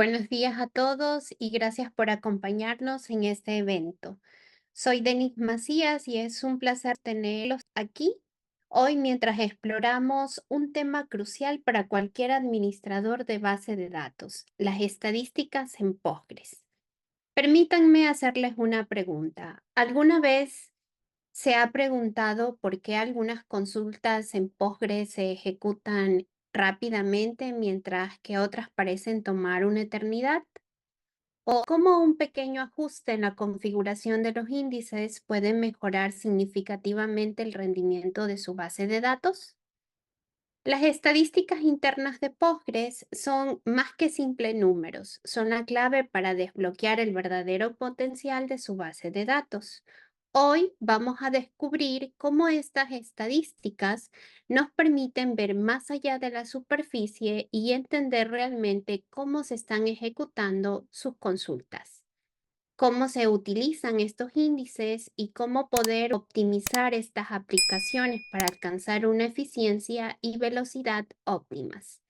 Buenos días a todos y gracias por acompañarnos en este evento. Soy Denis Macías y es un placer tenerlos aquí hoy mientras exploramos un tema crucial para cualquier administrador de base de datos, las estadísticas en Postgres. Permítanme hacerles una pregunta. ¿Alguna vez se ha preguntado por qué algunas consultas en Postgres se ejecutan rápidamente mientras que otras parecen tomar una eternidad? ¿O cómo un pequeño ajuste en la configuración de los índices puede mejorar significativamente el rendimiento de su base de datos? Las estadísticas internas de Postgres son más que simples números, son la clave para desbloquear el verdadero potencial de su base de datos. Hoy vamos a descubrir cómo estas estadísticas nos permiten ver más allá de la superficie y entender realmente cómo se están ejecutando sus consultas, cómo se utilizan estos índices y cómo poder optimizar estas aplicaciones para alcanzar una eficiencia y velocidad óptimas.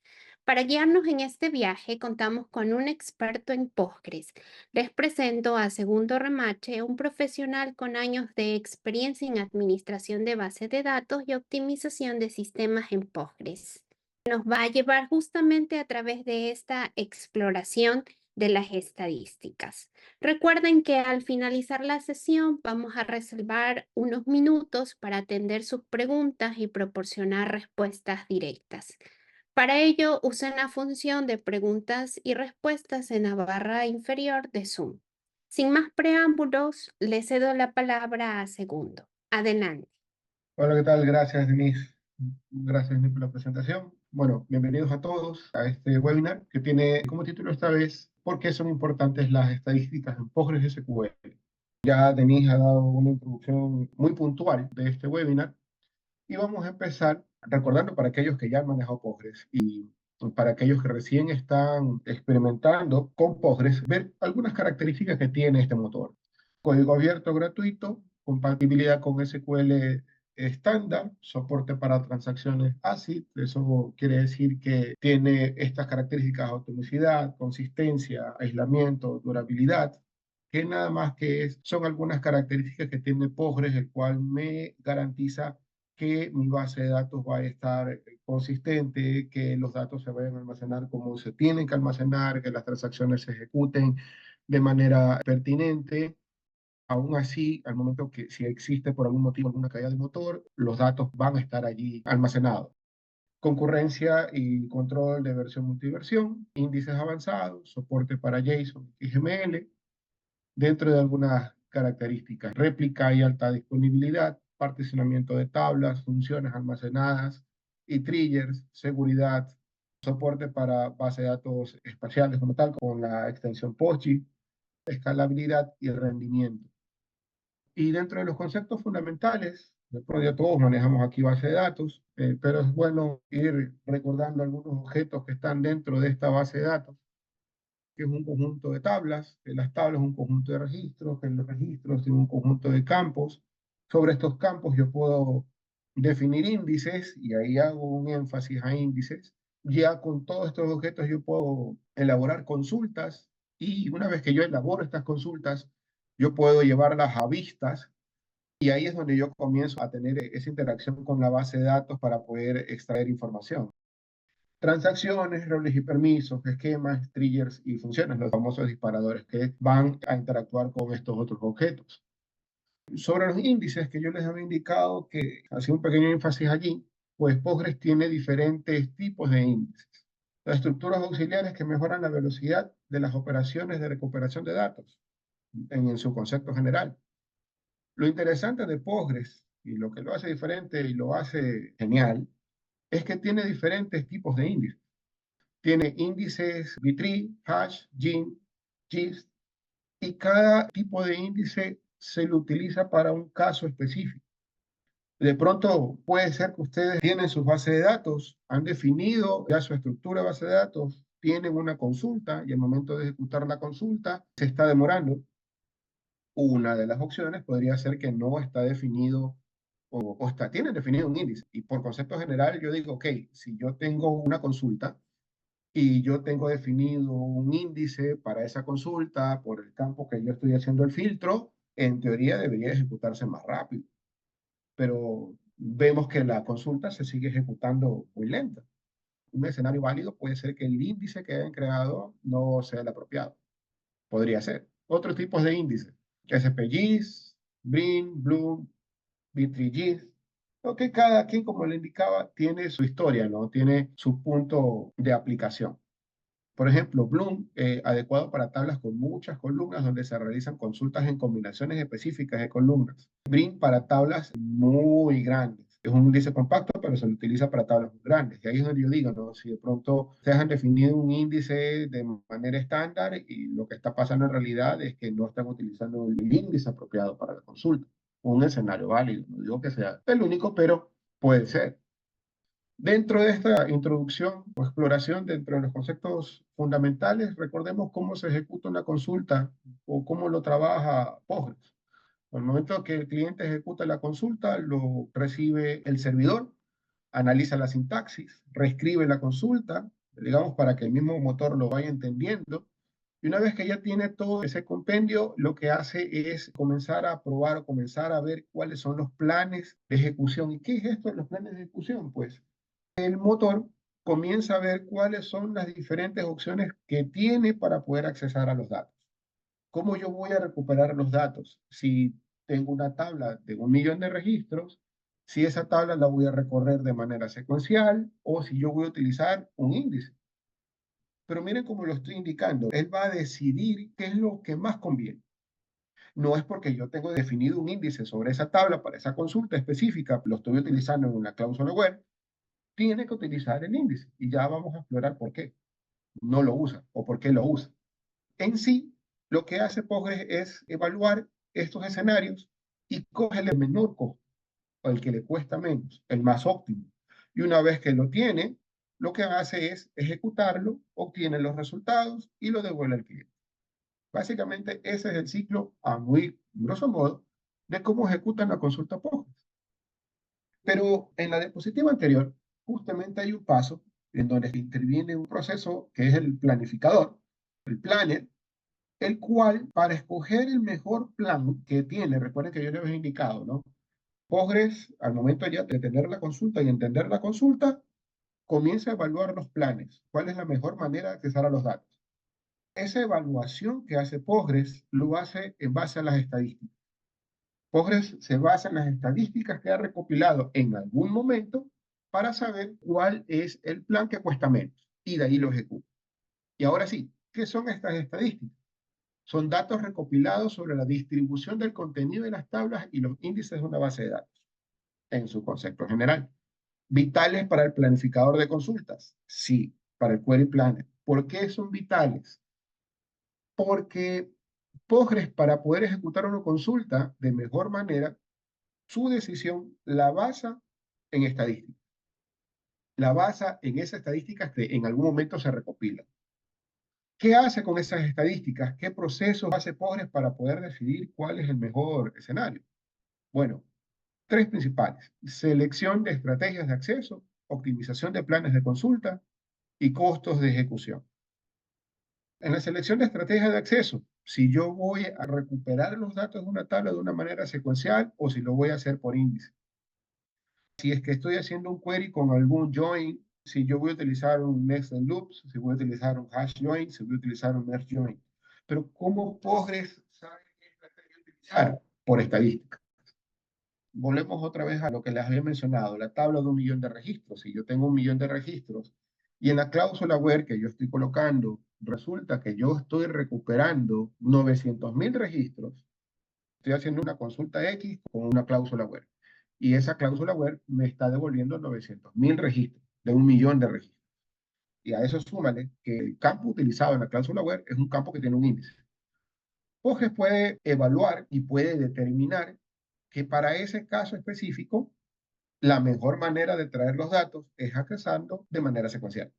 Para guiarnos en este viaje, contamos con un experto en Postgres. Les presento a Segundo Remache, un profesional con años de experiencia en administración de bases de datos y optimización de sistemas en Postgres. Nos va a llevar justamente a través de esta exploración de las estadísticas. Recuerden que al finalizar la sesión vamos a reservar unos minutos para atender sus preguntas y proporcionar respuestas directas. Para ello, usen la función de preguntas y respuestas en la barra inferior de Zoom. Sin más preámbulos, le cedo la palabra a Segundo. Adelante. Hola, ¿qué tal? Gracias, Denise. Gracias, Denise, por la presentación. Bueno, bienvenidos a todos a este webinar que tiene como título esta vez ¿por qué son importantes las estadísticas en PostgreSQL? Ya Denise ha dado una introducción muy puntual de este webinar y vamos a empezar recordando para aquellos que ya han manejado Postgres y para aquellos que recién están experimentando con Postgres, ver algunas características que tiene este motor. Código abierto gratuito, compatibilidad con SQL estándar, soporte para transacciones ACID, eso quiere decir que tiene estas características: autonomicidad, consistencia, aislamiento, durabilidad, que nada más que son algunas características que tiene Postgres, el cual me garantiza que mi base de datos va a estar consistente, que los datos se vayan a almacenar como se tienen que almacenar, que las transacciones se ejecuten de manera pertinente. Aún así, al momento que si existe por algún motivo alguna caída de motor, los datos van a estar allí almacenados. Concurrencia y control de versión multiversión, índices avanzados, soporte para JSON y XML, dentro de algunas características: réplica y alta disponibilidad, particionamiento de tablas, funciones almacenadas y triggers, seguridad, soporte para base de datos espaciales como tal, con la extensión PostGIS, escalabilidad y rendimiento. Y dentro de los conceptos fundamentales, de pronto ya todos manejamos aquí base de datos, pero es bueno ir recordando algunos objetos que están dentro de esta base de datos, que es un conjunto de tablas, que las tablas es un conjunto de registros, que los registros tienen un conjunto de campos. Sobre estos campos yo puedo definir índices, y ahí hago un énfasis a índices. Ya con todos estos objetos yo puedo elaborar consultas, y una vez que yo elaboro estas consultas, yo puedo llevarlas a vistas, y ahí es donde yo comienzo a tener esa interacción con la base de datos para poder extraer información. Transacciones, roles y permisos, esquemas, triggers y funciones, los famosos disparadores que van a interactuar con estos otros objetos. Sobre los índices que yo les había indicado, que hacía un pequeño énfasis allí, pues Postgres tiene diferentes tipos de índices. Las estructuras auxiliares que mejoran la velocidad de las operaciones de recuperación de datos en su concepto general. Lo interesante de Postgres y lo que lo hace diferente y lo hace genial es que tiene diferentes tipos de índices. Tiene índices B-tree, hash, GIN, GIST, y cada tipo de índice se lo utiliza para un caso específico. De pronto puede ser que ustedes tienen sus bases de datos, han definido ya su estructura de base de datos, tienen una consulta y al momento de ejecutar la consulta se está demorando. Una de las opciones podría ser que no está definido tienen definido un índice. Y por concepto general yo digo, ok, si yo tengo una consulta, y yo tengo definido un índice para esa consulta por el campo que yo estoy haciendo el filtro, en teoría debería ejecutarse más rápido, pero vemos que la consulta se sigue ejecutando muy lenta. Un escenario válido puede ser que el índice que hayan creado no sea el apropiado. Podría ser. Otros tipos de índices, SPGs, Brin, Bloom, B3Gs, lo que cada quien, como le indicaba, tiene su historia, ¿no? Tiene su punto de aplicación. Por ejemplo, Bloom, adecuado para tablas con muchas columnas donde se realizan consultas en combinaciones específicas de columnas. Brin para tablas muy grandes. Es un índice compacto, pero se lo utiliza para tablas muy grandes. Y ahí es donde yo digo, ¿no? Si de pronto se han definido un índice de manera estándar y lo que está pasando en realidad es que no están utilizando el índice apropiado para la consulta. Un escenario válido. No digo que sea el único, pero puede ser. Dentro de esta introducción o exploración dentro de los conceptos fundamentales, recordemos cómo se ejecuta una consulta o cómo lo trabaja Postgres. Al momento que el cliente ejecuta la consulta, lo recibe el servidor, analiza la sintaxis, reescribe la consulta, digamos, para que el mismo motor lo vaya entendiendo. Y una vez que ya tiene todo ese compendio, lo que hace es comenzar a probar o comenzar a ver cuáles son los planes de ejecución. ¿Y qué es esto de los planes de ejecución? Pues el motor comienza a ver cuáles son las diferentes opciones que tiene para poder accesar a los datos. ¿Cómo yo voy a recuperar los datos? Si tengo una tabla de 1 millón de registros, si esa tabla la voy a recorrer de manera secuencial o si yo voy a utilizar un índice. Pero miren cómo lo estoy indicando. Él va a decidir qué es lo que más conviene. No es porque yo tengo definido un índice sobre esa tabla para esa consulta específica, lo estoy utilizando en una cláusula web, tiene que utilizar el índice y ya vamos a explorar por qué no lo usa o por qué lo usa. En sí, lo que hace Postgres es evaluar estos escenarios y coge el menor costo, o el que le cuesta menos, el más óptimo. Y una vez que lo tiene, lo que hace es ejecutarlo, obtiene los resultados y lo devuelve al cliente. Básicamente, ese es el ciclo, a muy grosso modo, de cómo ejecutan la consulta Postgres. Pero en la diapositiva anterior, justamente hay un paso en donde interviene un proceso que es el planificador, el planner, el cual para escoger el mejor plan que tiene, recuerden que yo les había indicado, ¿no? Postgres, al momento ya de tener la consulta y entender la consulta, comienza a evaluar los planes, cuál es la mejor manera de accesar a los datos. Esa evaluación que hace Postgres lo hace en base a las estadísticas. Postgres se basa en las estadísticas que ha recopilado en algún momento para saber cuál es el plan que cuesta menos y de ahí lo ejecuta. Y ahora sí, ¿qué son estas estadísticas? Son datos recopilados sobre la distribución del contenido de las tablas y los índices de una base de datos, en su concepto general. ¿Vitales para el planificador de consultas? Sí, para el Query Planner. ¿Por qué son vitales? Porque Postgres, para poder ejecutar una consulta de mejor manera, su decisión la basa en estadísticas. La basa en esas estadísticas que en algún momento se recopilan. ¿Qué hace con esas estadísticas? ¿Qué procesos hace Postgres para poder decidir cuál es el mejor escenario? Bueno, tres principales. Selección de estrategias de acceso, optimización de planes de consulta y costos de ejecución. En la selección de estrategias de acceso, si yo voy a recuperar los datos de una tabla de una manera secuencial o si lo voy a hacer por índice. Si es que estoy haciendo un query con algún join, si yo voy a utilizar un nested loops, si voy a utilizar un hash join, si voy a utilizar un merge join. Pero ¿cómo Postgres sabe qué estrategia utilizar? Por estadística. Volvemos otra vez a lo que les había mencionado, la tabla de 1 millón de registros. Si yo tengo 1 millón de registros y en la cláusula where que yo estoy colocando, resulta que yo estoy recuperando 900.000 registros, estoy haciendo una consulta X con una cláusula where. Y esa cláusula where me está devolviendo 900.000 registros de 1 millón de registros. Y a eso súmale que el campo utilizado en la cláusula where es un campo que tiene un índice. Postgres puede evaluar y puede determinar que para ese caso específico, la mejor manera de traer los datos es accesando de manera secuencial.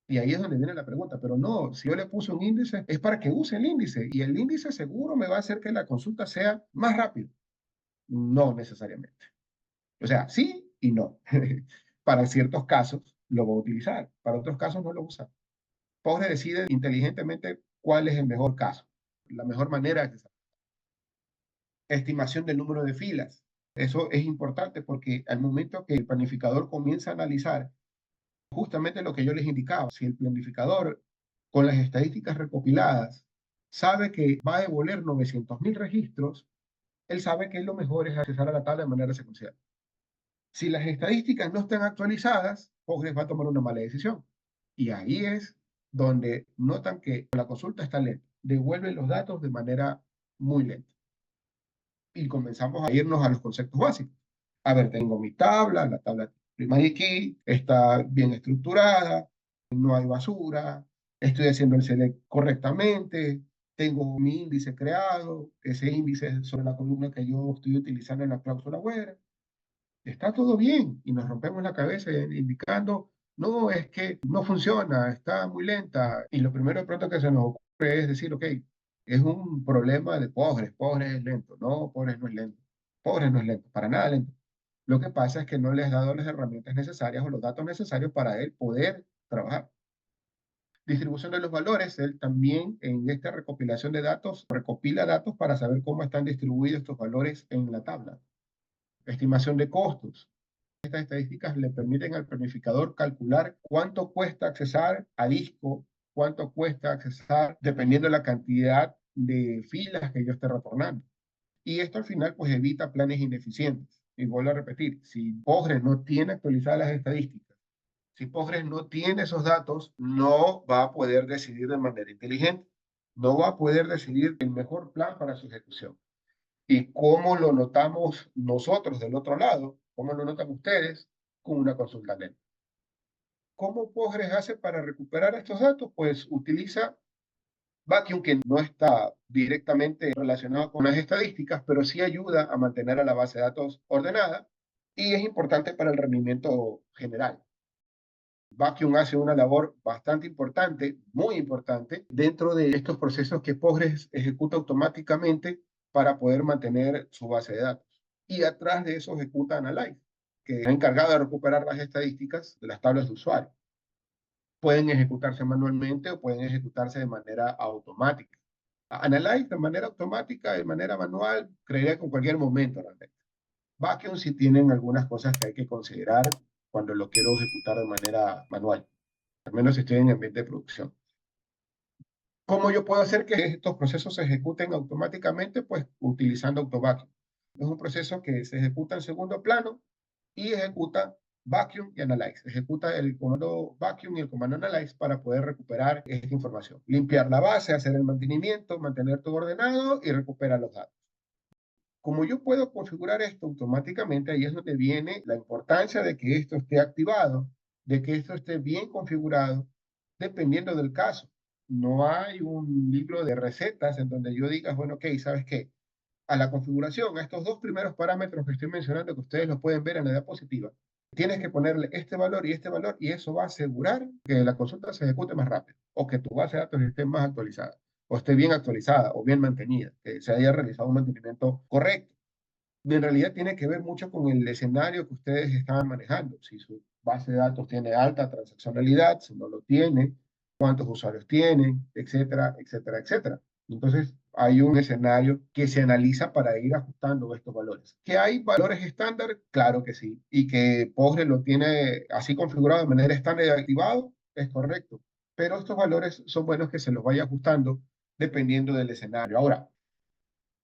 Y ahí es donde viene la pregunta, pero no, si yo le puse un índice, es para que use el índice y el índice seguro me va a hacer que la consulta sea más rápida. No necesariamente. O sea, sí y no. Para ciertos casos, lo va a utilizar. Para otros casos no lo usa. Postgres decide inteligentemente cuál es el mejor caso, la mejor manera de estimación del número de filas. Eso es importante porque al momento que el planificador comienza a analizar justamente lo que yo les indicaba, si el planificador con las estadísticas recopiladas sabe que va a devolver 900.000 registros, él sabe que lo mejor es accesar a la tabla de manera secuencial. Si las estadísticas no están actualizadas, Postgres va a tomar una mala decisión. Y ahí es donde notan que la consulta está lenta, devuelve los datos de manera muy lenta. Y comenzamos a irnos a los conceptos básicos. A ver, tengo mi tabla, la tabla primary key, está bien estructurada, no hay basura, estoy haciendo el select correctamente, tengo mi índice creado, ese índice es sobre la columna que yo estoy utilizando en la cláusula web, está todo bien y nos rompemos la cabeza indicando, no, es que no funciona, está muy lenta. Y lo primero de pronto que se nos ocurre es decir, ok, es un problema de Postgres, Postgres es lento. No, Postgres no es lento. Postgres no es lento, para nada lento. Lo que pasa es que no les has dado las herramientas necesarias o los datos necesarios para él poder trabajar. Distribución de los valores, él también en esta recopilación de datos recopila datos para saber cómo están distribuidos estos valores en la tabla. Estimación de costos. Estas estadísticas le permiten al planificador calcular cuánto cuesta accesar a disco, cuánto cuesta accesar dependiendo de la cantidad de filas que yo esté retornando. Y esto al final pues evita planes ineficientes. Y vuelvo a repetir, si Postgres no tiene actualizadas las estadísticas, si Postgres no tiene esos datos, no va a poder decidir de manera inteligente, no va a poder decidir el mejor plan para su ejecución. ¿Y cómo lo notamos nosotros del otro lado? ¿Cómo lo notan ustedes? Con una consulta lenta. ¿Cómo Postgres hace para recuperar estos datos? Pues utiliza Vacuum, que no está directamente relacionado con las estadísticas, pero sí ayuda a mantener a la base de datos ordenada y es importante para el rendimiento general. Vacuum hace una labor bastante importante, muy importante, dentro de estos procesos que Postgres ejecuta automáticamente para poder mantener su base de datos. Y atrás de eso ejecuta Analyze, que es encargado de recuperar las estadísticas de las tablas de usuario. Pueden ejecutarse manualmente o pueden ejecutarse de manera automática. Analyze de manera automática, de manera manual, creería que en cualquier momento realmente. Vacuum sí tienen algunas cosas que hay que considerar cuando lo quiero ejecutar de manera manual, al menos si estoy en ambiente de producción. ¿Cómo yo puedo hacer que estos procesos se ejecuten automáticamente? Pues utilizando AutoVacuum. Es un proceso que se ejecuta en segundo plano y ejecuta Vacuum y Analyze. Ejecuta el comando Vacuum y el comando Analyze para poder recuperar esta información. Limpiar la base, hacer el mantenimiento, mantener todo ordenado y recuperar los datos. Como yo puedo configurar esto automáticamente, ahí es donde viene la importancia de que esto esté activado, de que esto esté bien configurado, dependiendo del caso. No hay un libro de recetas en donde yo diga, bueno, ok, ¿sabes qué? A la configuración, a estos dos primeros parámetros que estoy mencionando, que ustedes los pueden ver en la diapositiva, tienes que ponerle este valor, y eso va a asegurar que la consulta se ejecute más rápido, o que tu base de datos esté más actualizada, o esté bien actualizada, o bien mantenida, que se haya realizado un mantenimiento correcto. Y en realidad tiene que ver mucho con el escenario que ustedes estaban manejando. Si su base de datos tiene alta transaccionalidad, si no lo tiene, cuántos usuarios tienen, etcétera, etcétera, etcétera. Entonces, hay un escenario que se analiza para ir ajustando estos valores. ¿Que hay valores estándar? Claro que sí. Y que Postgres lo tiene así configurado de manera estándar y activado, es correcto. Pero estos valores son buenos que se los vaya ajustando dependiendo del escenario. Ahora,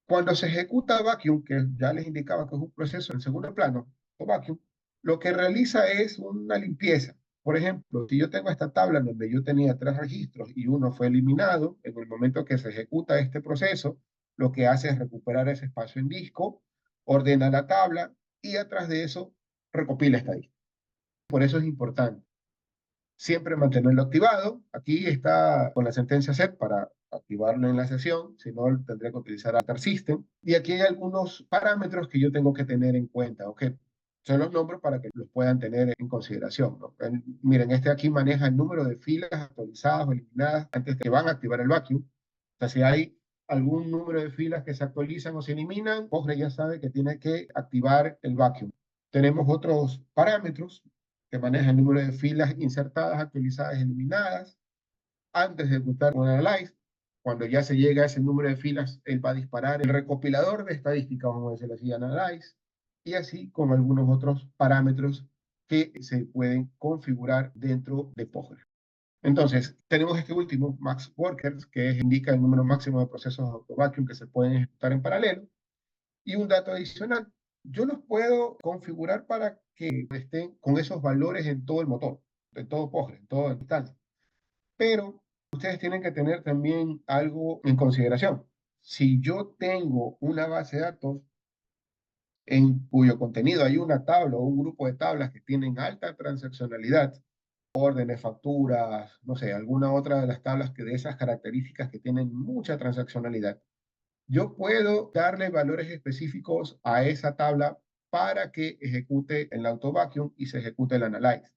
cuando se ejecuta Vacuum, que ya les indicaba que es un proceso en segundo plano, o Vacuum, lo que realiza es una limpieza. Por ejemplo, si yo tengo esta tabla donde yo tenía 3 registros y uno fue eliminado, en el momento que se ejecuta este proceso, lo que hace es recuperar ese espacio en disco, ordena la tabla y atrás de eso recopila estadística. Por eso es importante siempre mantenerlo activado. Aquí está con la sentencia set para activarlo en la sesión, si no tendría que utilizar Alter System. Y aquí hay algunos parámetros que yo tengo que tener en cuenta, ¿ok? Son los nombres para que los puedan tener en consideración, ¿no? Miren, este aquí maneja el número de filas actualizadas o eliminadas antes que van a activar el vacuum. O sea, si hay algún número de filas que se actualizan o se eliminan, Postgres ya sabe que tiene que activar el vacuum. Tenemos otros parámetros que maneja el número de filas insertadas, actualizadas, eliminadas, antes de ejecutar un analyze. Cuando ya se llega a ese número de filas, él va a disparar el recopilador de estadísticas, vamos a decirlo así, analyze, y así con algunos otros parámetros que se pueden configurar dentro de Postgres. Entonces, tenemos este último, max workers, que indica el número máximo de procesos de auto-vacuum que se pueden ejecutar en paralelo, y un dato adicional. Yo los puedo configurar para que estén con esos valores en todo el motor, en todo Postgres, en todo el instancia. Pero ustedes tienen que tener también algo en consideración. Si yo tengo una base de datos en cuyo contenido hay una tabla o un grupo de tablas que tienen alta transaccionalidad, órdenes, facturas, no sé, alguna otra de las tablas que de esas características que tienen mucha transaccionalidad, yo puedo darle valores específicos a esa tabla para que ejecute el auto vacuum y se ejecute el analyze.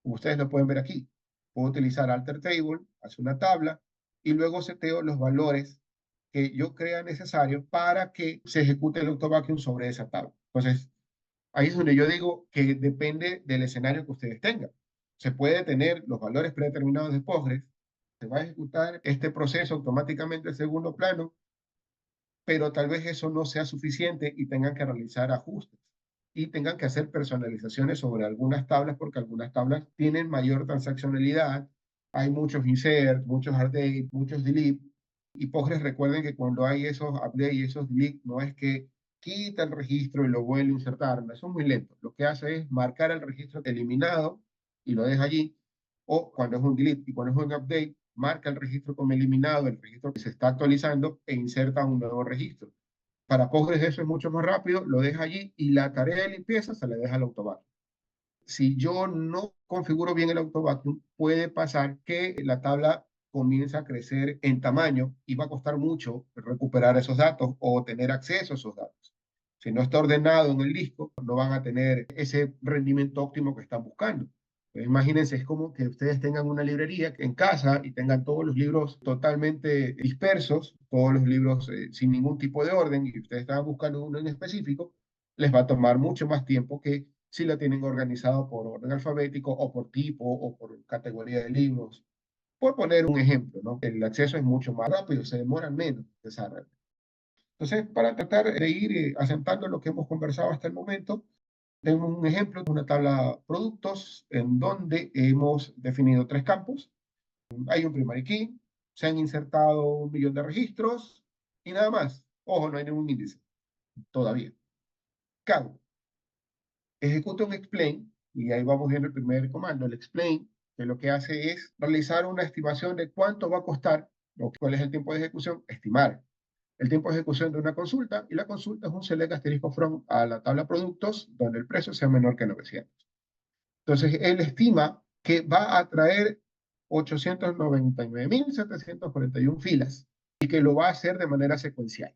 Como ustedes lo pueden ver aquí, puedo utilizar alter table, hace una tabla, y luego seteo los valores que yo crea necesario para que se ejecute el auto vacuum sobre esa tabla. Entonces, ahí es donde yo digo que depende del escenario que ustedes tengan. Se puede tener los valores predeterminados de Postgres, se va a ejecutar este proceso automáticamente en segundo plano, pero tal vez eso no sea suficiente y tengan que realizar ajustes y tengan que hacer personalizaciones sobre algunas tablas porque algunas tablas tienen mayor transaccionalidad, hay muchos insert, muchos update, muchos delete, y Postgres recuerden que cuando hay esos update y esos delete no es que quita el registro y lo vuelve a insertar, no, eso es muy lento. Lo que hace es marcar el registro eliminado y lo deja allí, o cuando es un delete y cuando es un update, marca el registro como eliminado, el registro que se está actualizando e inserta un nuevo registro. Para Postgres eso es mucho más rápido, lo deja allí y la tarea de limpieza se le deja al autovacuum. Si yo no configuro bien el autovacuum, puede pasar que la tabla comienza a crecer en tamaño y va a costar mucho recuperar esos datos o tener acceso a esos datos. Si no está ordenado en el disco, no van a tener ese rendimiento óptimo que están buscando. Pues imagínense, es como que ustedes tengan una librería en casa y tengan todos los libros totalmente dispersos, todos los libros sin ningún tipo de orden, y ustedes están buscando uno en específico, les va a tomar mucho más tiempo que si lo tienen organizado por orden alfabético o por tipo o por categoría de libros. Por poner un ejemplo, ¿no? El acceso es mucho más rápido, se demora menos desarrollo. Entonces, para tratar de ir asentando lo que hemos conversado hasta el momento, tengo un ejemplo de una tabla productos en donde hemos definido tres campos. Hay un primary key, se han insertado 1 millón de registros y nada más. Ojo, no hay ningún índice todavía. ¿Qué hago? Ejecuto un explain, y ahí vamos viendo el primer comando, el explain, que lo que hace es realizar una estimación de cuánto va a costar, o cuál es el tiempo de ejecución, estimar el tiempo de ejecución de una consulta, y la consulta es un select asterisco from a la tabla productos, donde el precio sea menor que 900. Entonces, él estima que va a traer 899.741 filas, y que lo va a hacer de manera secuencial.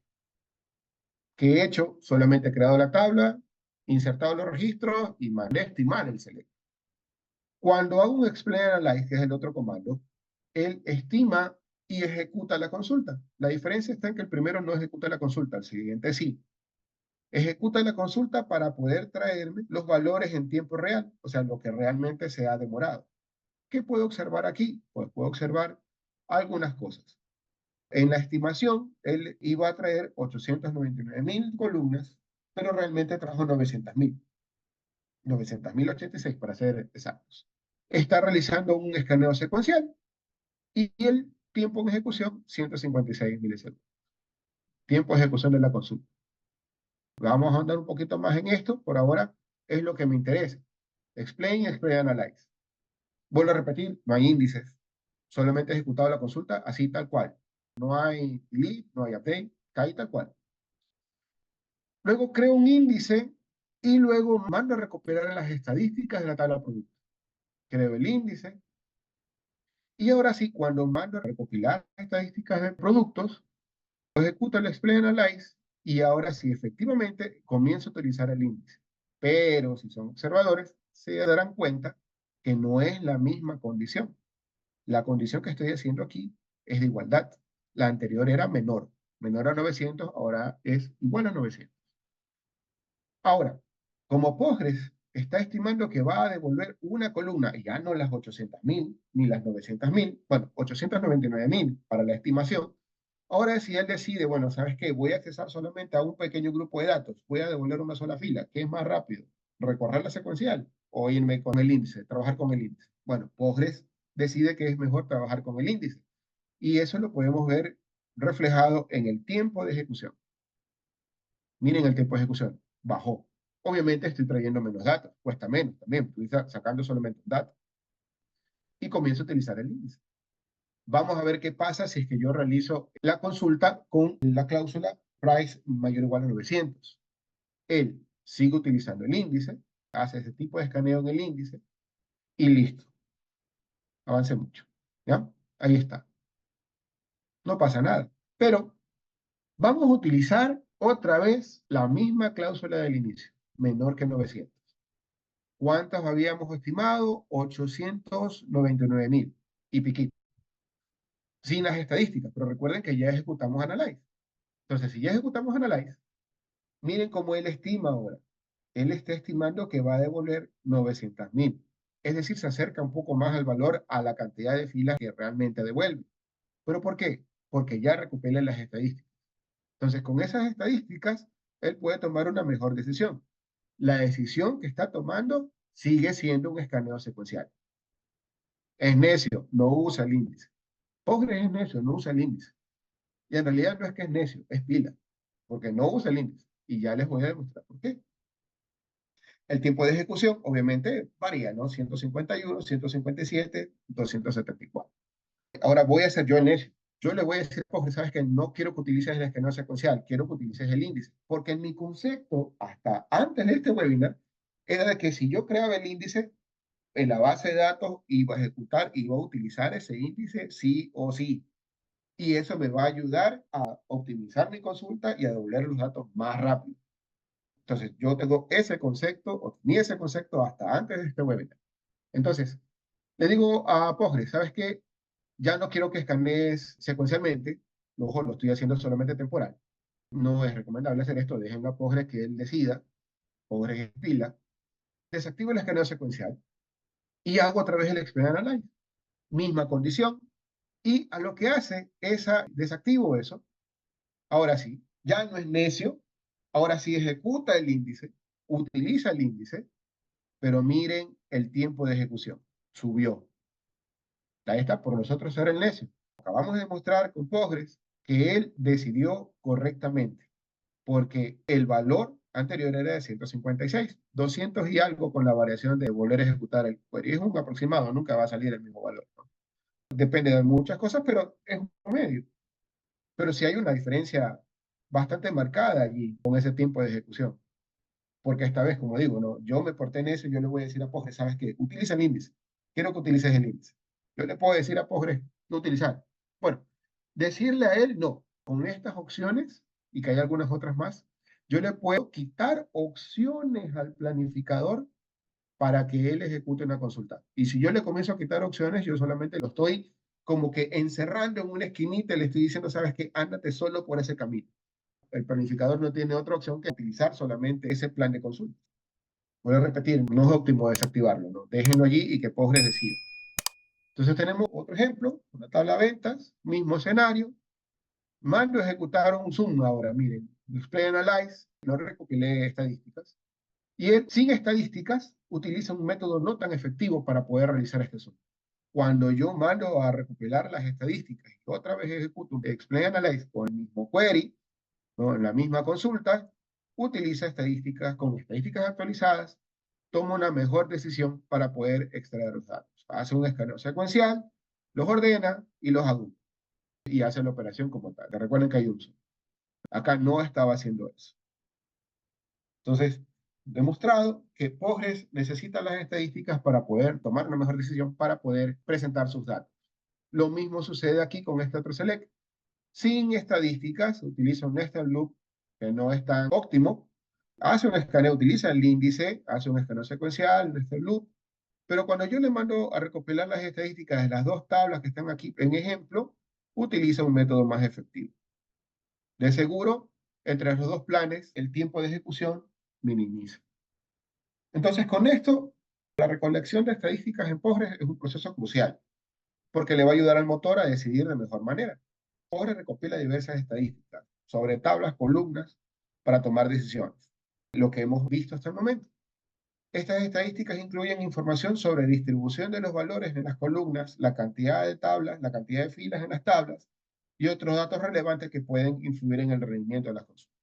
¿Qué he hecho? Solamente he creado la tabla, insertado los registros y mandé a estimar el select. Cuando hago un explain analyze, que es el otro comando, él estima y ejecuta la consulta. La diferencia está en que el primero no ejecuta la consulta, el siguiente sí. Ejecuta la consulta para poder traerme los valores en tiempo real, o sea, lo que realmente se ha demorado. ¿Qué puedo observar aquí? Pues puedo observar algunas cosas. En la estimación, él iba a traer 899.000 columnas, pero realmente trajo 900.000. 900.086 para ser exactos. Está realizando un escaneo secuencial y el tiempo en ejecución, 156 milisegundos. Tiempo de ejecución de la consulta. Vamos a andar un poquito más en esto, por ahora es lo que me interesa. Explain, explain, analyze. Vuelvo a repetir, no hay índices. Solamente he ejecutado la consulta así tal cual. No hay delete, no hay update, cae tal cual. Luego creo un índice y luego mando a recuperar las estadísticas de la tabla de productos. Creo el índice, y ahora sí, cuando mando a recopilar estadísticas de productos, ejecuto el explain analyze y ahora sí, efectivamente, comienzo a utilizar el índice. Pero si son observadores, se darán cuenta que no es la misma condición. La condición que estoy haciendo aquí es de igualdad. La anterior era menor. Menor a 900, ahora es igual a 900. Ahora, como Postgres está estimando que va a devolver una columna, y ya no las 800.000 ni las 900.000, bueno, 899.000 para la estimación. Ahora, si él decide, bueno, ¿sabes qué? Voy a accesar solamente a un pequeño grupo de datos, voy a devolver una sola fila, ¿qué es más rápido? ¿Recorrer la secuencial o irme con el índice, trabajar con el índice? Bueno, Postgres decide que es mejor trabajar con el índice, y eso lo podemos ver reflejado en el tiempo de ejecución. Miren el tiempo de ejecución, bajó. Obviamente estoy trayendo menos datos, cuesta menos también, estoy sacando solamente un dato. Y comienzo a utilizar el índice. Vamos a ver qué pasa si es que yo realizo la consulta con la cláusula price mayor o igual a 900. Él sigue utilizando el índice, hace ese tipo de escaneo en el índice y listo. Avance mucho. ¿Ya? Ahí está. No pasa nada. Pero vamos a utilizar otra vez la misma cláusula del inicio, menor que 900. ¿Cuántas habíamos estimado? 899.000 y piquito. Sin las estadísticas, pero recuerden que ya ejecutamos Analyze. Entonces, si ya ejecutamos Analyze, miren cómo él estima ahora. Él está estimando que va a devolver 900.000. Es decir, se acerca un poco más al valor, a la cantidad de filas que realmente devuelve. ¿Pero por qué? Porque ya recupera las estadísticas. Entonces, con esas estadísticas, él puede tomar una mejor decisión. La decisión que está tomando sigue siendo un escaneo secuencial. Es necio, no usa el índice. Postgres es necio, no usa el índice. Y en realidad no es que es necio, es pila, porque no usa el índice. Y ya les voy a demostrar por qué. El tiempo de ejecución, obviamente, varía, ¿no? 151, 157, 274. Ahora voy a hacer yo el necio. Yo le voy a decir, Postgres, sabes que no quiero que utilices el escaneo secuencial, quiero que utilices el índice. Porque en mi concepto, hasta antes de este webinar, era de que si yo creaba el índice, en la base de datos iba a ejecutar, iba a utilizar ese índice sí o sí. Y eso me va a ayudar a optimizar mi consulta y a doblar los datos más rápido. Entonces, yo tengo ese concepto, o tenía ese concepto hasta antes de este webinar. Entonces, le digo a Postgres, ¿sabes qué? Ya no quiero que escanees secuencialmente, ojo, lo estoy haciendo solamente temporal. No es recomendable hacer esto, dejen a Postgres que él decida, Postgres es pila, desactivo el escaneo secuencial y hago a través del Explain Analyze. Misma condición, y a lo que hace es desactivo eso. Ahora sí, ya no es necio, ahora sí ejecuta el índice, utiliza el índice, pero miren el tiempo de ejecución, subió. Ahí está, por nosotros ser el necio. Acabamos de demostrar con Postgres que él decidió correctamente, porque el valor anterior era de 156, 200 y algo con la variación de volver a ejecutar el query. Es un aproximado, nunca va a salir el mismo valor, ¿no? Depende de muchas cosas, pero es un promedio. Pero sí hay una diferencia bastante marcada allí con ese tiempo de ejecución. Porque esta vez, como digo, no, yo me porté en eso y yo le voy a decir a Postgres, ¿sabes qué? Utiliza el índice. Quiero que utilices el índice. Yo le puedo decir a Postgres, no utilizar. Bueno, decirle a él, no, con estas opciones, y que hay algunas otras más, yo le puedo quitar opciones al planificador para que él ejecute una consulta. Y si yo le comienzo a quitar opciones, yo solamente lo estoy como que encerrando en una esquinita y le estoy diciendo, sabes qué, ándate solo por ese camino. El planificador no tiene otra opción que utilizar solamente ese plan de consulta. Voy a repetir, no es óptimo desactivarlo, ¿no? Déjenlo allí y que Postgres decida. Entonces tenemos otro ejemplo, una tabla de ventas, mismo escenario. Mando a ejecutar un Zoom ahora, miren. Display Analyze, no recopilé estadísticas. Y él, sin estadísticas, utiliza un método no tan efectivo para poder realizar este Zoom. Cuando yo mando a recopilar las estadísticas y otra vez ejecuto un Explain Analyze con el mismo query, ¿no? En la misma consulta, utiliza estadísticas con estadísticas actualizadas, toma una mejor decisión para poder extraer los datos. Hace un escaneo secuencial, los ordena y los agrupa. Y hace la operación como tal. Recuerden que hay un uso. Acá no estaba haciendo eso. Entonces, demostrado que Postgres necesita las estadísticas para poder tomar una mejor decisión, para poder presentar sus datos. Lo mismo sucede aquí con este otro select. Sin estadísticas, utiliza un nested loop que no es tan óptimo. Hace un escaneo, utiliza el índice, hace un escaneo secuencial, nested loop. Pero cuando yo le mando a recopilar las estadísticas de las dos tablas que están aquí en ejemplo, utiliza un método más efectivo. De seguro, entre los dos planes, el tiempo de ejecución minimiza. Entonces, con esto, la recolección de estadísticas en Postgres es un proceso crucial, porque le va a ayudar al motor a decidir de mejor manera. Postgres recopila diversas estadísticas sobre tablas, columnas, para tomar decisiones, lo que hemos visto hasta el momento. Estas estadísticas incluyen información sobre distribución de los valores en las columnas, la cantidad de tablas, la cantidad de filas en las tablas y otros datos relevantes que pueden influir en el rendimiento de las consultas.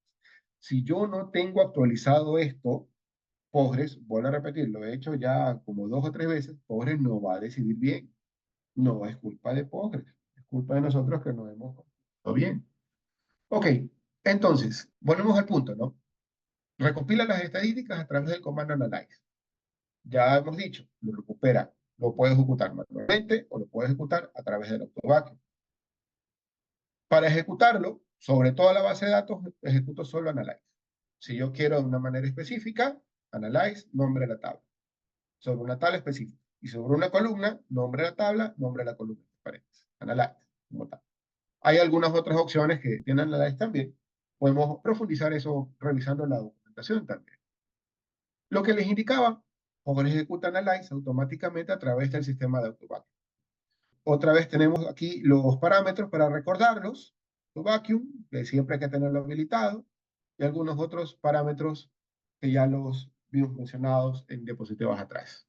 Si yo no tengo actualizado esto, Postgres, vuelvo a repetir, lo he hecho ya como 2 o 3 veces, Postgres no va a decidir bien. No es culpa de Postgres, es culpa de nosotros que no hemos hecho bien. Ok, entonces, volvemos al punto, ¿no? Recopila las estadísticas a través del comando analyze. Ya hemos dicho, lo recupera, lo puede ejecutar manualmente o lo puede ejecutar a través del autovacuum. Para ejecutarlo, sobre toda la base de datos, ejecuto solo analyze. Si yo quiero de una manera específica, analyze, nombre de la tabla. Sobre una tabla específica. Y sobre una columna, nombre de la tabla, nombre de la columna. Paréntesis. Analyze, como tal. Hay algunas otras opciones que tienen Analyze también. Podemos profundizar eso revisando la documentación también. Lo que les indicaba, Postgres ejecuta Analyze automáticamente a través del sistema de AutoVacuum. Otra vez tenemos aquí los parámetros para recordarlos. AutoVacuum, que siempre hay que tenerlo habilitado, y algunos otros parámetros que ya los vimos mencionados en diapositivas atrás.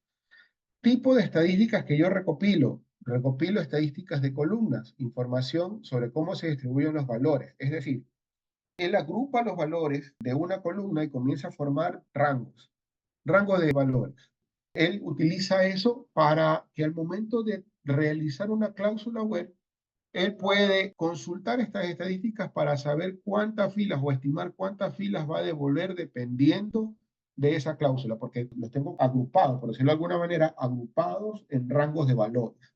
Tipo de estadísticas que yo recopilo. Recopilo estadísticas de columnas, información sobre cómo se distribuyen los valores. Es decir, él agrupa los valores de una columna y comienza a formar rangos, rangos de valores. Él utiliza eso para que al momento de realizar una cláusula web, él puede consultar estas estadísticas para saber cuántas filas o estimar cuántas filas va a devolver dependiendo de esa cláusula, porque los tengo agrupados, por decirlo de alguna manera, agrupados en rangos de valores.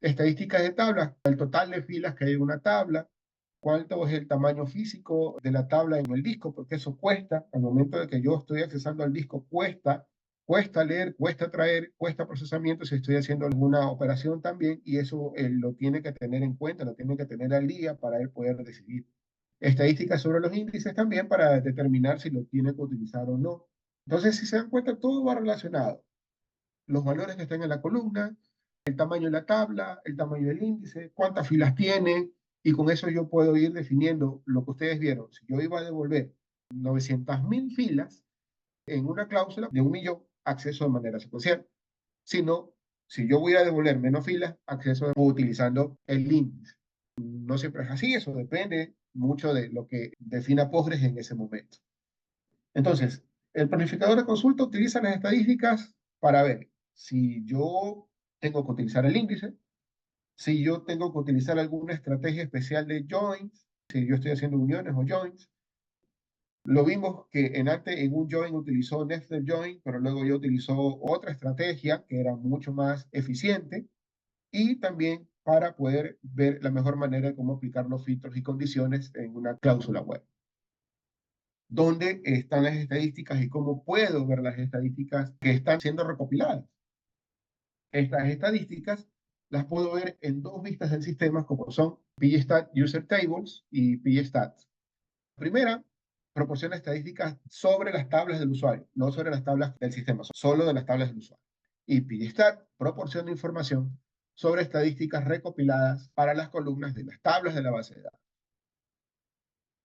Estadísticas de tablas, el total de filas que hay en una tabla, cuánto es el tamaño físico de la tabla en el disco, porque eso cuesta, al momento de que yo estoy accesando al disco, cuesta leer, cuesta traer, cuesta procesamiento si estoy haciendo alguna operación también, y eso él lo tiene que tener en cuenta, lo tiene que tener al día para él poder decidir. Estadísticas sobre los índices también para determinar si lo tiene que utilizar o no. Entonces, si se dan cuenta, todo va relacionado. Los valores que están en la columna, el tamaño de la tabla, el tamaño del índice, cuántas filas tiene, y con eso yo puedo ir definiendo lo que ustedes vieron. Si yo iba a devolver 900.000 filas en una cláusula de 1.000.000, acceso de manera secuencial. Si no, si yo voy a devolver menos filas, acceso utilizando el índice. No siempre es así, eso depende mucho de lo que defina Postgres en ese momento. Entonces, el planificador de consulta utiliza las estadísticas para ver si yo tengo que utilizar el índice, si yo tengo que utilizar alguna estrategia especial de joins, si yo estoy haciendo uniones o joins. Lo vimos que en un join utilizó nested join, pero luego ya utilizó otra estrategia que era mucho más eficiente, y también para poder ver la mejor manera de cómo aplicar los filtros y condiciones en una cláusula web. ¿Dónde están las estadísticas y cómo puedo ver las estadísticas que están siendo recopiladas? Estas estadísticas las puedo ver en dos vistas del sistema, como son pgstat user tables y pgstats. Primera, proporciona estadísticas sobre las tablas del usuario, no sobre las tablas del sistema, solo de las tablas del usuario. Y pgstat proporciona información sobre estadísticas recopiladas para las columnas de las tablas de la base de datos.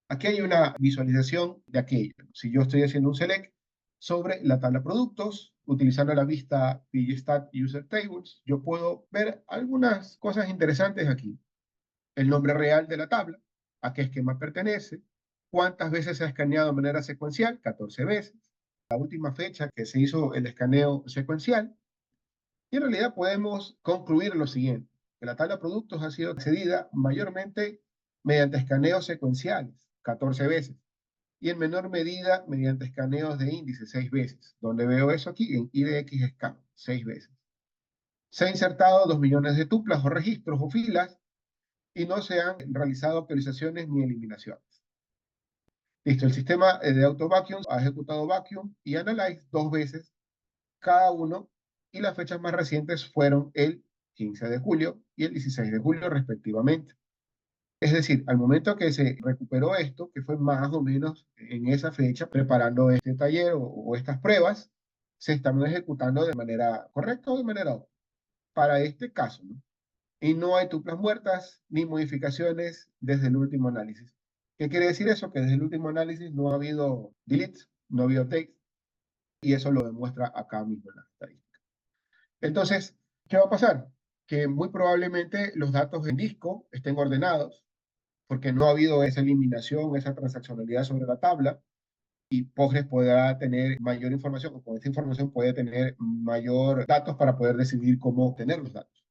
Aquí hay una visualización de aquello. Si yo estoy haciendo un select sobre la tabla productos, utilizando la vista pgstat user tables, yo puedo ver algunas cosas interesantes aquí. El nombre real de la tabla, a qué esquema pertenece, cuántas veces se ha escaneado de manera secuencial, 14 veces, la última fecha que se hizo el escaneo secuencial, y en realidad podemos concluir lo siguiente, que la tabla de productos ha sido accedida mayormente mediante escaneos secuenciales, 14 veces, y en menor medida mediante escaneos de índice, 6 veces, donde veo eso aquí en IDX Scan, 6 veces. Se han insertado 2 millones de tuplas o registros o filas y no se han realizado actualizaciones ni eliminaciones. Listo, el sistema de AutoVacuum ha ejecutado Vacuum y Analyze 2 veces cada uno, y las fechas más recientes fueron el 15 de julio y el 16 de julio respectivamente. Es decir, al momento que se recuperó esto, que fue más o menos en esa fecha, preparando este taller o estas pruebas, se están ejecutando de manera correcta o de manera óptima. Para este caso, ¿no? Y no hay tuplas muertas ni modificaciones desde el último análisis. ¿Qué quiere decir eso? Que desde el último análisis no ha habido deletes, no ha habido takes, y eso lo demuestra acá mismo en la estadística. Entonces, ¿qué va a pasar? Que muy probablemente los datos en disco estén ordenados, porque no ha habido esa eliminación, esa transaccionalidad sobre la tabla, y Postgres podrá tener mayor información, o con esta información puede tener mayor datos para poder decidir cómo obtener los datos.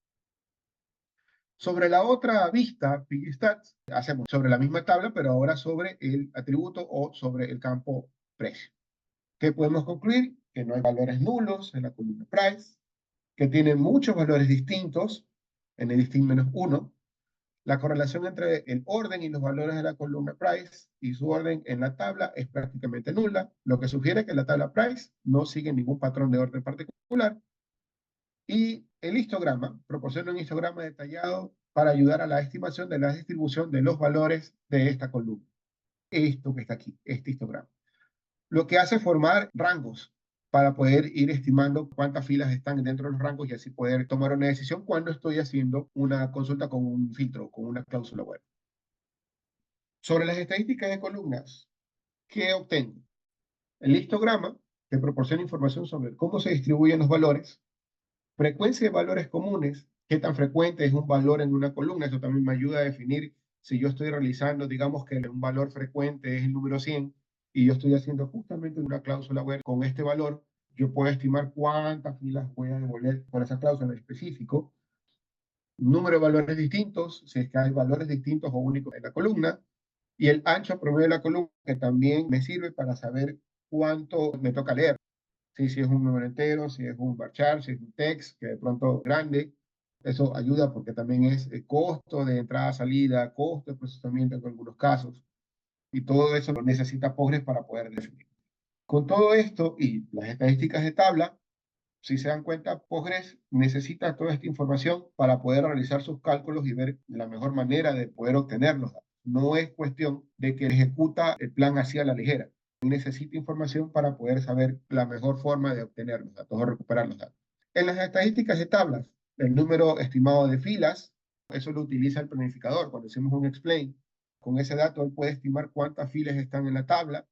Sobre la otra vista, PigStats, hacemos sobre la misma tabla, pero ahora sobre el atributo o sobre el campo precio. ¿Qué podemos concluir? Que no hay valores nulos en la columna price, que tiene muchos valores distintos en el distinct -1. La correlación entre el orden y los valores de la columna price y su orden en la tabla es prácticamente nula, lo que sugiere que la tabla price no sigue ningún patrón de orden particular. Y el histograma proporciona un histograma detallado para ayudar a la estimación de la distribución de los valores de esta columna. Esto que está aquí, este histograma. Lo que hace formar rangos para poder ir estimando cuántas filas están dentro de los rangos y así poder tomar una decisión cuando estoy haciendo una consulta con un filtro, con una cláusula web. Sobre las estadísticas de columnas, ¿qué obtengo? El histograma que proporciona información sobre cómo se distribuyen los valores, frecuencia de valores comunes, qué tan frecuente es un valor en una columna, eso también me ayuda a definir si yo estoy realizando, digamos que un valor frecuente es el número 100 y yo estoy haciendo justamente una cláusula web con este valor, yo puedo estimar cuántas filas voy a devolver por esa cláusula en específico, número de valores distintos, si es que hay valores distintos o únicos en la columna, y el ancho promedio de la columna, que también me sirve para saber cuánto me toca leer. Sí, si es un número entero, si es un varchar, si es un text, que de pronto grande, eso ayuda porque también es el costo de entrada, salida, costo de procesamiento en algunos casos, y todo eso lo necesita Postgres para poder definir. Con todo esto y las estadísticas de tabla, si se dan cuenta, Postgres necesita toda esta información para poder realizar sus cálculos y ver la mejor manera de poder obtener los datos. No es cuestión de que ejecuta el plan así a la ligera. Necesita información para poder saber la mejor forma de obtener los datos o recuperar los datos. En las estadísticas de tablas, el número estimado de filas, eso lo utiliza el planificador. Cuando hacemos un explain, con ese dato él puede estimar cuántas filas están en la tabla.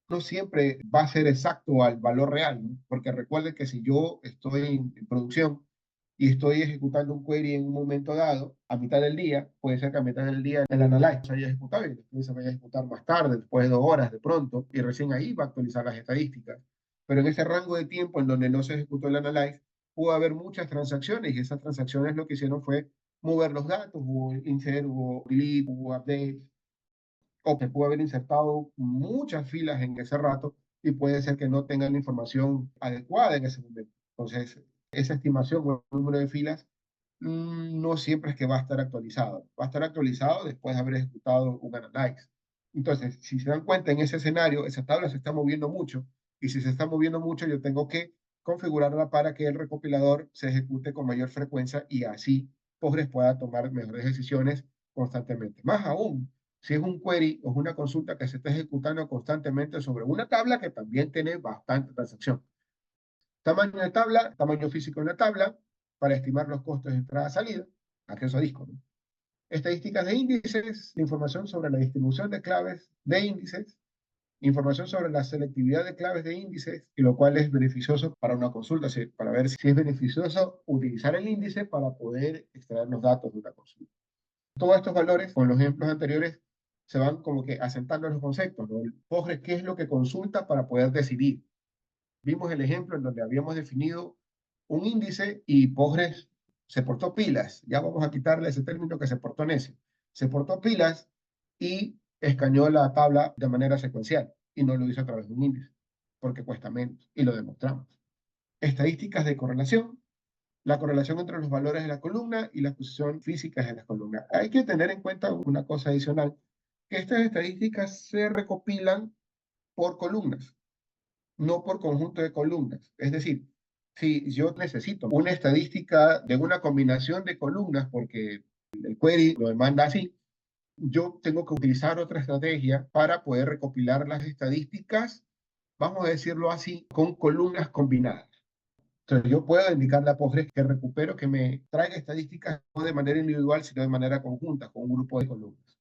No siempre va a ser exacto al valor real, ¿no? Porque recuerden que si yo estoy en producción y estoy ejecutando un query en un momento dado, a mitad del día, puede ser que a mitad del día el analyze se haya ejecutado y después se vaya a ejecutar más tarde, después de 2 horas de pronto, y recién ahí va a actualizar las estadísticas. Pero en ese rango de tiempo en donde no se ejecutó el analyze, pudo haber muchas transacciones y esas transacciones lo que hicieron fue mover los datos, hubo insert, hubo delete, hubo update, o que pudo haber insertado muchas filas en ese rato y puede ser que no tengan la información adecuada en ese momento. Entonces, esa estimación o el número de filas no siempre es que va a estar actualizado. Va a estar actualizado después de haber ejecutado un analyze. Entonces, si se dan cuenta en ese escenario, esa tabla se está moviendo mucho y si se está moviendo mucho, yo tengo que configurarla para que el recopilador se ejecute con mayor frecuencia y así Postgres pueda tomar mejores decisiones constantemente. Más aún, si es un query o es una consulta que se está ejecutando constantemente sobre una tabla que también tiene bastante transacción. Tamaño de tabla, tamaño físico de la tabla, para estimar los costos de entrada-salida, acceso a disco, ¿no? Estadísticas de índices, información sobre la distribución de claves de índices, información sobre la selectividad de claves de índices, y lo cual es beneficioso para una consulta, para ver si es beneficioso utilizar el índice para poder extraer los datos de una consulta. Todos estos valores, con los ejemplos anteriores, se van como que asentando en los conceptos, ¿no? El Postgres, ¿qué es lo que consulta para poder decidir? Vimos el ejemplo en donde habíamos definido un índice y Postgres se portó pilas. Ya vamos a quitarle ese término que se portó necio. Se portó pilas y escaneó la tabla de manera secuencial y no lo hizo a través de un índice, porque cuesta menos y lo demostramos. Estadísticas de correlación, la correlación entre los valores de la columna y la posición física de la columna. Hay que tener en cuenta una cosa adicional, que estas estadísticas se recopilan por columnas, no por conjunto de columnas. Es decir, si yo necesito una estadística de una combinación de columnas, porque el query lo demanda así, yo tengo que utilizar otra estrategia para poder recopilar las estadísticas vamos a decirlo así, con columnas combinadas. Entonces, yo puedo indicarle a Postgres que recupero, que me traiga estadísticas no de manera individual, sino de manera conjunta, con un grupo de columnas.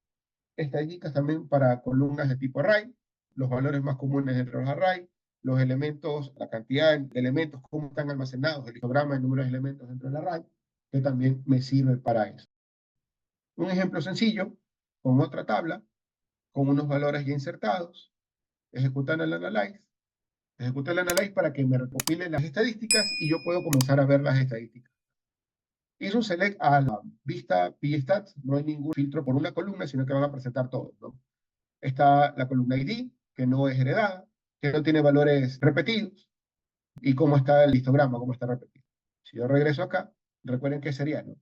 Estadísticas también para columnas de tipo array, los valores más comunes entre los array, los elementos, la cantidad de elementos, cómo están almacenados, el histograma de número de elementos dentro del array, que también me sirve para eso. Un ejemplo sencillo, con otra tabla, con unos valores ya insertados, ejecutar el analyze, ejecutar el analyze para que me recopile las estadísticas y yo puedo comenzar a ver las estadísticas. Hice un select a la vista pstats, no hay ningún filtro por una columna, sino que van a presentar todos, ¿no? Está la columna ID, que no es heredada, que no tiene valores repetidos, y cómo está el histograma, cómo está repetido. Si yo regreso acá, recuerden que sería, ¿no?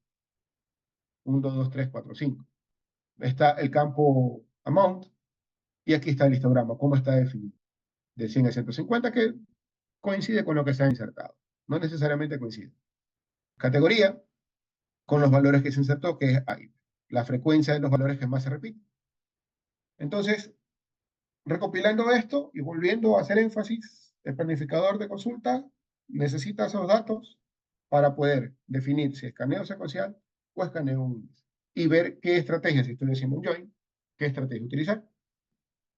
1, 2, 3, 4, 5. Está el campo amount, y aquí está el histograma, cómo está definido. De 100 a 150, que coincide con lo que se ha insertado. No necesariamente coincide. Categoría, con los valores que se insertó, que es ahí, la frecuencia de los valores que más se repiten. Entonces, recopilando esto y volviendo a hacer énfasis, el planificador de consulta necesita esos datos para poder definir si escaneo secuencial o escaneo un índice y ver qué estrategia, si estoy haciendo un join, qué estrategia utilizar.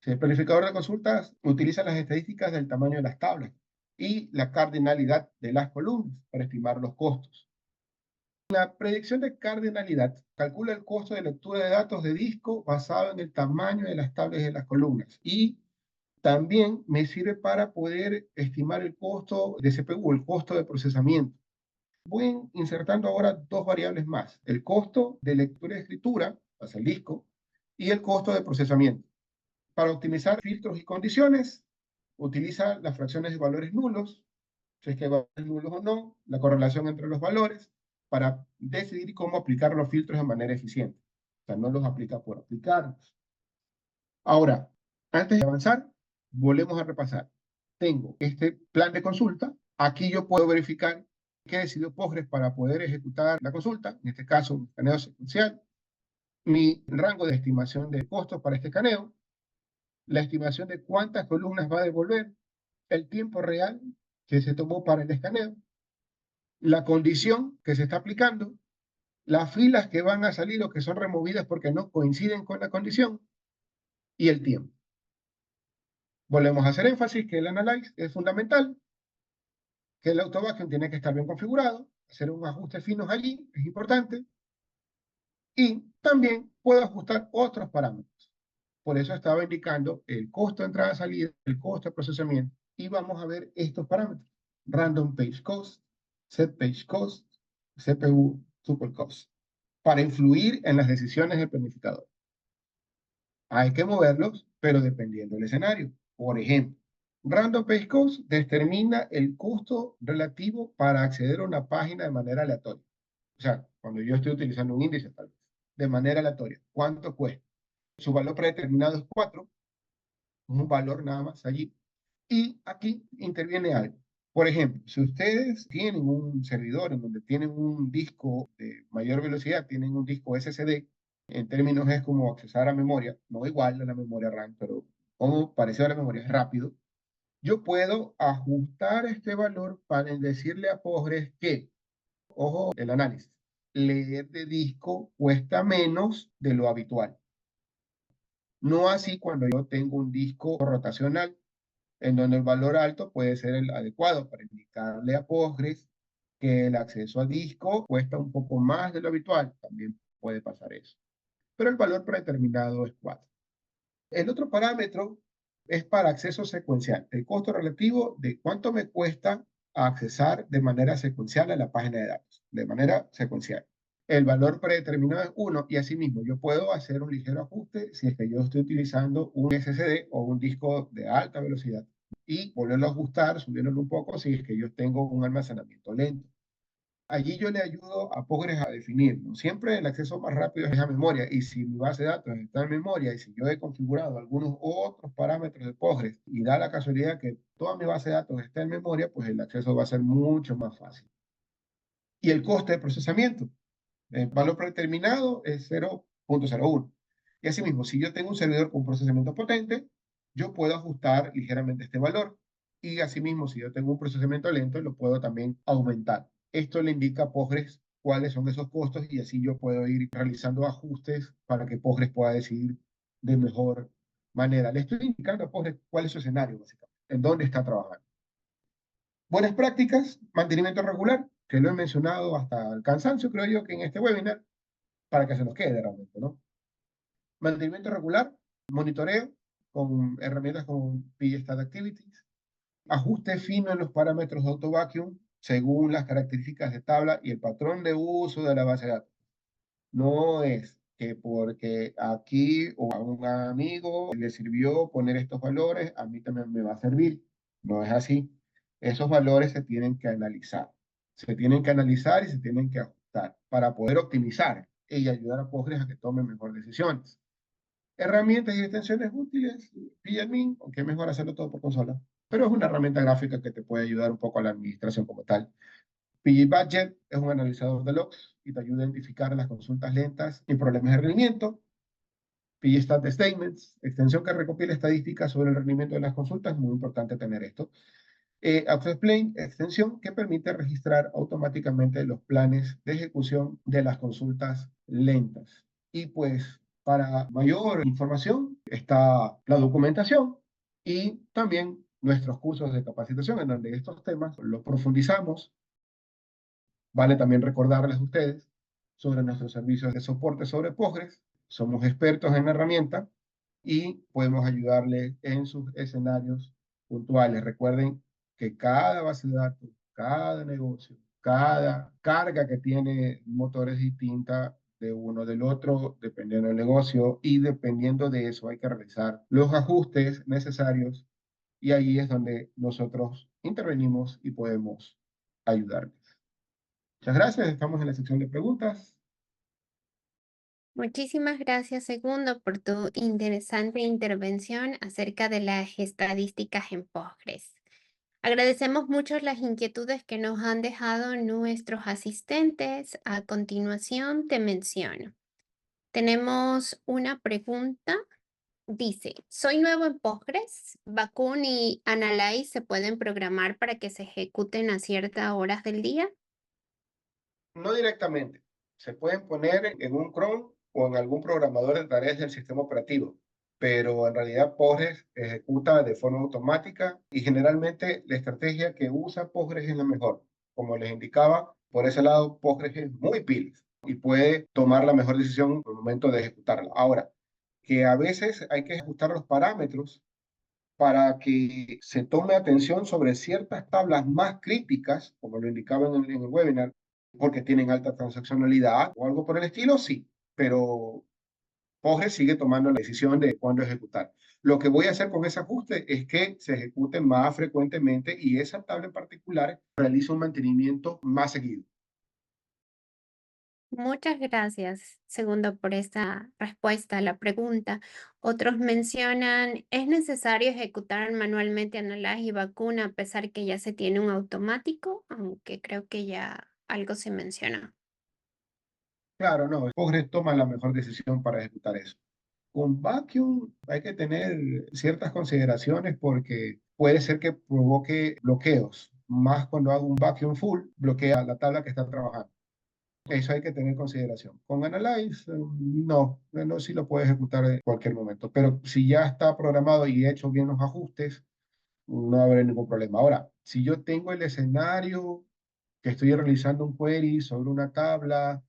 Si el planificador de consultas utiliza las estadísticas del tamaño de las tablas y la cardinalidad de las columnas para estimar los costos. La predicción de cardinalidad calcula el costo de lectura de datos de disco basado en el tamaño de las tablas y de las columnas y también me sirve para poder estimar el costo de CPU, el costo de procesamiento. Voy insertando ahora dos variables más, el costo de lectura y escritura, hacia el disco, y el costo de procesamiento. Para optimizar filtros y condiciones, utiliza las fracciones de valores nulos, si es que hay valores nulos o no, la correlación entre los valores, para decidir cómo aplicar los filtros de manera eficiente. O sea, no los aplica por aplicarlos. Ahora, antes de avanzar, volvemos a repasar. Tengo este plan de consulta. Aquí yo puedo verificar qué decidió Postgres para poder ejecutar la consulta, en este caso, un escaneo secuencial, mi rango de estimación de costos para este escaneo, la estimación de cuántas columnas va a devolver, el tiempo real que se tomó para el escaneo, la condición que se está aplicando, las filas que van a salir o que son removidas porque no coinciden con la condición y el tiempo. Volvemos a hacer énfasis que el analyze es fundamental, que el autobacking tiene que estar bien configurado, hacer unos ajustes finos allí es importante, y también puedo ajustar otros parámetros. Por eso estaba indicando el costo de entrada-salida, el costo de procesamiento, y vamos a ver estos parámetros. Random Page Cost, Set Page Cost, CPU Tuple Cost, para influir en las decisiones del planificador. Hay que moverlos, pero dependiendo del escenario. Por ejemplo, Random Page Cost determina el costo relativo para acceder a una página de manera aleatoria. O sea, cuando yo estoy utilizando un índice, tal vez, de manera aleatoria, ¿cuánto cuesta? Su valor predeterminado es 4, un valor nada más allí. Y aquí interviene algo. Por ejemplo, si ustedes tienen un servidor en donde tienen un disco de mayor velocidad, tienen un disco SSD, en términos es como accesar a memoria, no igual a la memoria RAM, pero como parecido a la memoria, es rápido. Yo puedo ajustar este valor para decirle a Postgres que, ojo, el análisis, leer de disco cuesta menos de lo habitual. No así cuando yo tengo un disco rotacional, en donde el valor alto puede ser el adecuado para indicarle a Postgres que el acceso al disco cuesta un poco más de lo habitual. También puede pasar eso. Pero el valor predeterminado es 4. El otro parámetro es para acceso secuencial, el costo relativo de cuánto me cuesta accesar de manera secuencial a la página de datos, de manera secuencial. El valor predeterminado es 1 y asimismo yo puedo hacer un ligero ajuste si es que yo estoy utilizando un SSD o un disco de alta velocidad y volverlo a ajustar, subiéndolo un poco si es que yo tengo un almacenamiento lento. Allí yo le ayudo a Postgres a definir, ¿no? Siempre el acceso más rápido es a memoria y si mi base de datos está en memoria y si yo he configurado algunos otros parámetros de Postgres y da la casualidad que toda mi base de datos está en memoria, pues el acceso va a ser mucho más fácil. Y el coste de procesamiento. El valor predeterminado es 0.01. Y asimismo, si yo tengo un servidor con procesamiento potente, yo puedo ajustar ligeramente este valor. y asimismo, si yo tengo un procesamiento lento, lo puedo también aumentar. Esto le indica a Postgres cuáles son esos costos y así yo puedo ir realizando ajustes para que Postgres pueda decidir de mejor manera. Le estoy indicando a Postgres cuál es su escenario, básicamente, en dónde está trabajando. Buenas prácticas, mantenimiento regular, que lo he mencionado hasta el cansancio, creo yo, que en este webinar, para que se nos quede realmente, ¿no? Mantenimiento regular, monitoreo con herramientas como PGStat Activities, ajuste fino en los parámetros de AutoVacuum según las características de tabla y el patrón de uso de la base de datos. No es que porque aquí o a un amigo le sirvió poner estos valores, a mí también me va a servir. No es así. Esos valores se tienen que analizar. Se tienen que analizar y se tienen que ajustar para poder optimizar y ayudar a Postgres a que tome mejores decisiones. Herramientas y extensiones útiles, PLM, aunque es mejor hacerlo todo por consola, pero es una herramienta gráfica que te puede ayudar un poco a la administración como tal. PGBudget es un analizador de logs y te ayuda a identificar las consultas lentas y problemas de rendimiento. PGStat Statements, extensión que recopila estadísticas sobre el rendimiento de las consultas, muy importante tener esto. AutoExplain, extensión que permite registrar automáticamente los planes de ejecución de las consultas lentas. Y pues para mayor información está la documentación y también nuestros cursos de capacitación en donde estos temas los profundizamos. Vale también recordarles a ustedes sobre nuestros servicios de soporte sobre Postgres. Somos expertos en la herramienta y podemos ayudarles en sus escenarios puntuales. Recuerden que cada base de datos, cada negocio, cada carga que tiene motor es distinta de uno del otro, dependiendo del negocio, y dependiendo de eso hay que realizar los ajustes necesarios y ahí es donde nosotros intervenimos y podemos ayudarles. Muchas gracias, estamos en la sección de preguntas. Muchísimas gracias, Segundo, por tu interesante intervención acerca de las estadísticas en Postgres. Agradecemos mucho las inquietudes que nos han dejado nuestros asistentes. A continuación te menciono. Tenemos una pregunta. Dice, soy nuevo en Postgres. Bakun y Analyze se pueden programar para que se ejecuten a ciertas horas del día. No directamente, se pueden poner en un Chrome o en algún programador de tareas del sistema operativo, pero en realidad Postgres ejecuta de forma automática y generalmente la estrategia que usa Postgres es la mejor. Como les indicaba, por ese lado Postgres es muy pilas y puede tomar la mejor decisión en el momento de ejecutarla. Ahora, que a veces hay que ajustar los parámetros para que se tome atención sobre ciertas tablas más críticas, como lo indicaba en el webinar, porque tienen alta transaccionalidad o algo por el estilo, sí, pero Postgres sigue tomando la decisión de cuándo ejecutar. Lo que voy a hacer con ese ajuste es que se ejecute más frecuentemente y esa tabla en particular realiza un mantenimiento más seguido. Muchas gracias, Segundo, por esta respuesta a la pregunta. Otros mencionan, ¿es necesario ejecutar manualmente Analyze y Bakun a pesar que ya se tiene un automático? Aunque creo que ya algo se mencionó. Claro, no, Postgres toma la mejor decisión para ejecutar eso. Con Vacuum hay que tener ciertas consideraciones porque puede ser que provoque bloqueos. Más cuando hago un vacuum full, bloquea la tabla que está trabajando. Eso hay que tener en consideración. Con Analyze, no, sí lo puede ejecutar en cualquier momento. Pero si ya está programado y he hecho bien los ajustes, no habrá ningún problema. Ahora, si yo tengo el escenario que estoy realizando un query sobre una tabla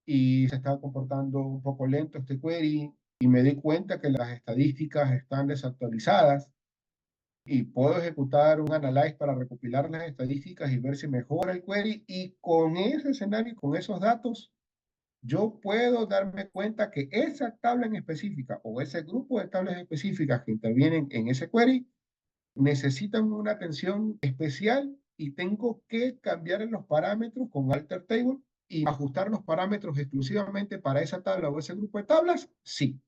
y se está comportando un poco lento este query y me di cuenta que las estadísticas están desactualizadas y puedo ejecutar un analyze para recopilar las estadísticas y ver si mejora el query y con ese escenario, con esos datos, yo puedo darme cuenta que esa tabla en específica o ese grupo de tablas específicas que intervienen en ese query necesitan una atención especial y tengo que cambiar en los parámetros con alter table y ajustar los parámetros exclusivamente para esa tabla o ese grupo de tablas. Sí,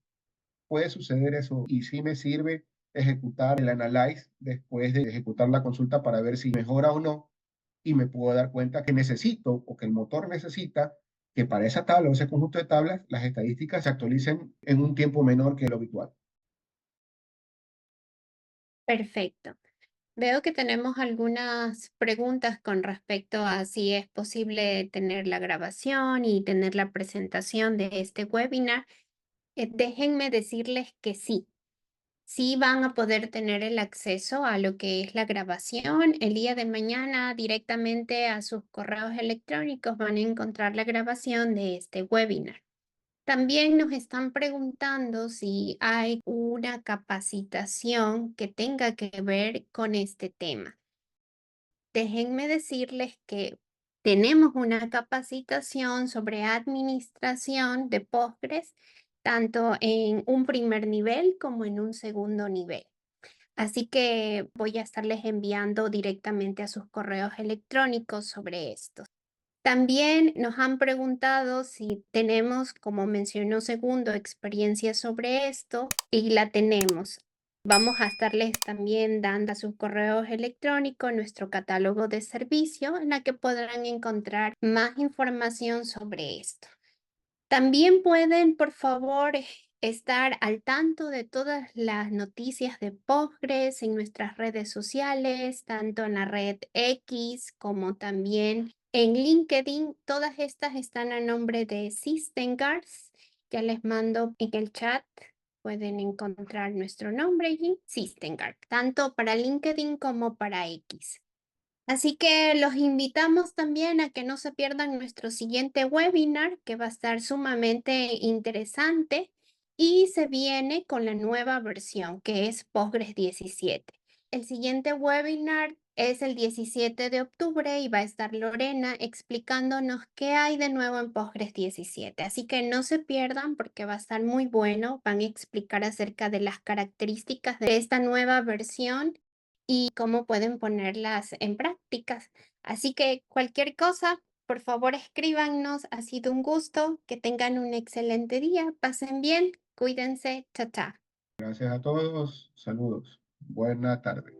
puede suceder eso y sí me sirve ejecutar el analyze después de ejecutar la consulta para ver si mejora o no y me puedo dar cuenta que necesito o que el motor necesita que para esa tabla o ese conjunto de tablas las estadísticas se actualicen en un tiempo menor que lo habitual. Perfecto. Veo que tenemos algunas preguntas con respecto a si es posible tener la grabación y tener la presentación de este webinar. Déjenme decirles que sí. Sí van a poder tener el acceso a lo que es la grabación. El día de mañana directamente a sus correos electrónicos van a encontrar la grabación de este webinar. También nos están preguntando si hay una capacitación que tenga que ver con este tema. Déjenme decirles que tenemos una capacitación sobre administración de Postgres, tanto en un primer nivel como en un segundo nivel. Así que voy a estarles enviando directamente a sus correos electrónicos sobre esto. También nos han preguntado si tenemos, como mencionó Segundo, experiencia sobre esto y la tenemos. Vamos a estarles también dando a sus correos electrónicos nuestro catálogo de servicio en la que podrán encontrar más información sobre esto. También pueden, por favor, estar al tanto de todas las noticias de Postgres en nuestras redes sociales, tanto en la red X como también en LinkedIn. Todas estas están a nombre de SystemGuards. Ya les mando en el chat. Pueden encontrar nuestro nombre allí, SystemGuard, tanto para LinkedIn como para X. Así que los invitamos también a que no se pierdan nuestro siguiente webinar, que va a estar sumamente interesante y se viene con la nueva versión, que es Postgres 17. El siguiente webinar es el 17 de octubre y va a estar Lorena explicándonos qué hay de nuevo en Postgres 17. Así que no se pierdan porque va a estar muy bueno. Van a explicar acerca de las características de esta nueva versión y cómo pueden ponerlas en prácticas. Así que cualquier cosa, por favor escríbanos. Ha sido un gusto. Que tengan un excelente día. Pasen bien. Cuídense. Chao, chao. Gracias a todos, saludos, buena tarde.